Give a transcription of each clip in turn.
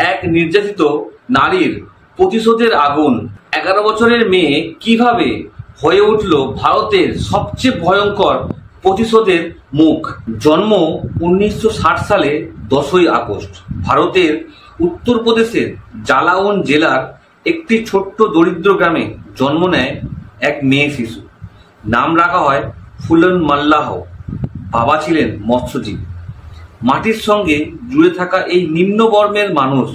এক নির্যাতিত নারীর প্রতিশোধের আগুন। 11 বছরের মেয়ে কিভাবে হয়ে উঠল ভারতের সবচেয়ে ভয়ঙ্কর প্রতিশোধের মুখ। জন্ম 1960 সালে 10ই আগস্ট। ভারতের উত্তরপ্রদেশের জালাউন জেলার একটি ছোট্ট দরিদ্র গ্রামে জন্ম নেয় এক মেয়ে শিশু। নাম রাখা হয় ফুলন মাল্লাহ। বাবা ছিলেন মৎস্যজীবী। মাটির সঙ্গে জুড়ে থাকা এই নিম্নবর্ণের মানুষ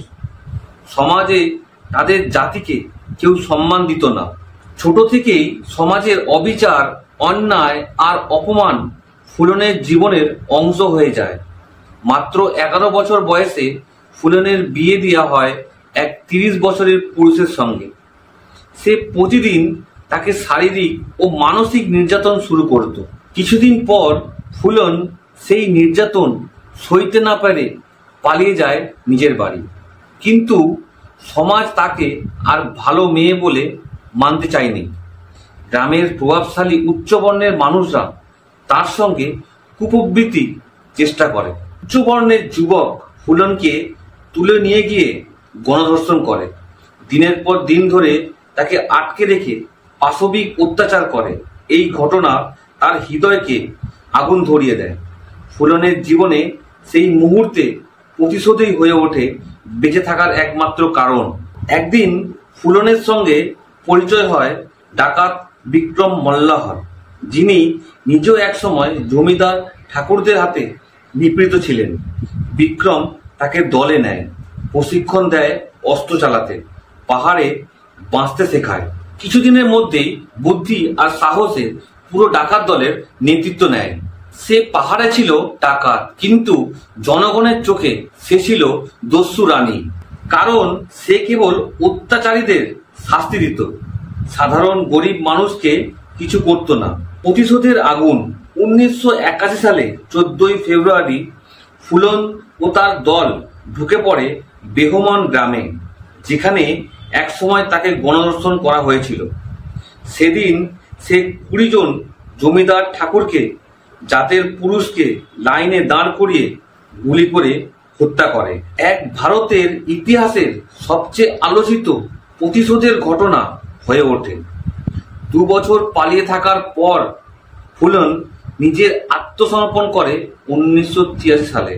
সমাজে তাদের জাতিকে কেউ সম্মান দিত না। ছোট থেকেই সমাজের অবিচার, অন্যায় আর অপমান ফুলনের জীবনের অংশ হয়ে যায়। মাত্র 11 বছর বয়সে ফুলনের বিয়ে দেওয়া হয় এক 30 বছরের পুরুষের সঙ্গে। সে প্রতিদিন তাকে শারীরিক ও মানসিক নির্যাতন শুরু করত। কিছুদিন পর ফুলন সেই নির্যাতন সইতে না পেরে পালিয়ে যায় নিজের বাড়ি। কিন্তু সমাজ তাকে আর ভালো মেয়ে বলে মানতে চায়নি। গ্রামের প্রভাবশালী উচ্চবর্ণের মানুষরা তার সঙ্গে কুপ্রবৃত্তি চেষ্টা করে। উচ্চবর্ণের যুবক ফুলনকে তুলে নিয়ে গিয়ে গণধর্ষণ করে। দিনের পর দিন ধরে তাকে আটকে রেখে পাশবিক অত্যাচার করে। এই ঘটনা তার হৃদয়কে আগুন ধরিয়ে দেয়। ফুলনের জীবনে সেই মুহূর্তে প্রতিশোধই হয়ে ওঠে বেঁচে থাকার একমাত্র কারণ। একদিন ফুলনের সঙ্গে পরিচয় হয় ডাকাত বিক্রম মল্লাহর, যিনি নিজেও একসময় জমিদার ঠাকুরদের হাতে নিপীড়িত ছিলেন। বিক্রম তাকে দলে নেয়, প্রশিক্ষণ দেয় অস্ত্র চালাতে, পাহাড়ে বাঁচতে শেখায়। কিছুদিনের মধ্যেই বুদ্ধি আর সাহসে পুরো ডাকাত দলের নেতৃত্ব নেয়। সে পাহাড়ে ছিল ডাকাত, কিন্তু জনগণের চোখে সে ছিল দস্যু রানী। কারণ সে কেবল অত্যাচারীদের শাস্তি দিত, সাধারণ গরিব মানুষকে কিছু করত না। প্রতিশোধের আগুন। 1981 সালে 14ই ফেব্রুয়ারি ফুলন ও তার দল ঢুকে পড়ে বেহমান গ্রামে, যেখানে একসময় তাকে গণধর্ষণ করা হয়েছিল। সেদিন সে 20 জন জমিদার ঠাকুরকে, জাতের পুরুষকে লাইনে দাঁড় করিয়ে গুলি করে হত্যা করে। এক ভারতের ইতিহাসের সবচেয়ে আলোচিত প্রতিশোধের ঘটনা হয়ে ওঠে। 2 বছর পালিয়ে থাকার পর ফুলন নিজের আত্মসমর্পণ করে 1983 সালে।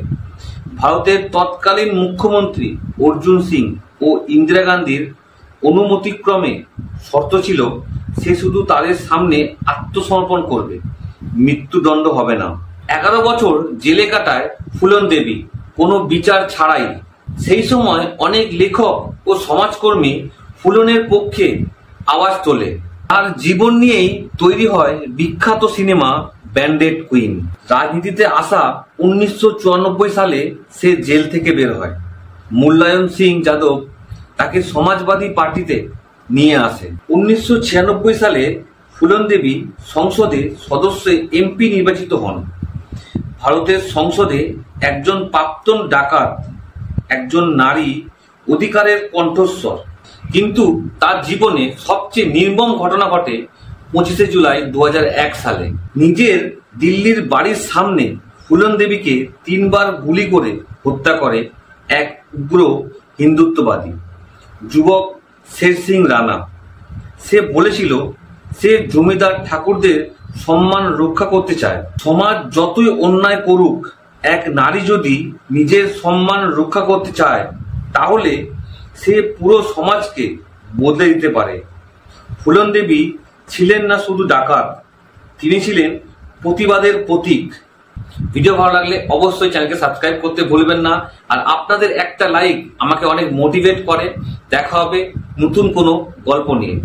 ভারতের তৎকালীন মুখ্যমন্ত্রী অর্জুন সিং ও ইন্দিরা গান্ধীর অনুমতিক্রমে শর্ত ছিল সে শুধু তাদের সামনে আত্মসমর্পণ করবে, মৃত্যুদণ্ড হবে না। 11 বছর জেলে কাটায় ফুলন দেবী কোনো বিচার ছাড়াই। সেই সময় অনেক লেখক ও সমাজকর্মী ফুলনের পক্ষে আওয়াজ তোলে। তার জীবন নিয়েই তৈরি হয় বিখ্যাত সিনেমা ব্যান্ডেড কুইন। রাজনীতিতে আসা 1994 সালে সে জেল থেকে বের হয়। মুলায়ম সিং যাদব তাকে সমাজবাদী পার্টিতে নিয়ে আসে। 1996 সালে ফুলন দেবী সংসদে সদস্য এমপি নির্বাচিত হন। ভারতের সংসদে একজন প্রাক্তন ডাকাত, একজন নারী অধিকারের কণ্ঠস্বর। কিন্তু তার জীবনে সবচেয়ে নির্মম ঘটনা ঘটে 25শে জুলাই 2001 সালে। নিজের দিল্লির বাড়ির সামনে ফুলন দেবীকে 3 বার গুলি করে হত্যা করে এক উগ্র হিন্দুত্ববাদী যুবক শের সিং রানা। সে বলেছিল সে জমিদার ঠাকুরদের সম্মান রক্ষা করতে চায়। সমাজ যতই অন্যায় করুক, এক নারী যদি নিজের সম্মান রক্ষা করতে চায়, তাহলে সে পুরো সমাজকে বদলে দিতে পারে। ফুলন দেবী ছিলেন না শুধু ডাকাত, তিনি ছিলেন প্রতিবাদের প্রতীক। ভিডিও ভালো লাগলে অবশ্যই চ্যানেলকে সাবস্ক্রাইব করতে ভুলবেন না। আর আপনাদের একটা লাইক আমাকে অনেক মোটিভেট করে। দেখা হবে নতুন কোনো গল্প নিয়ে।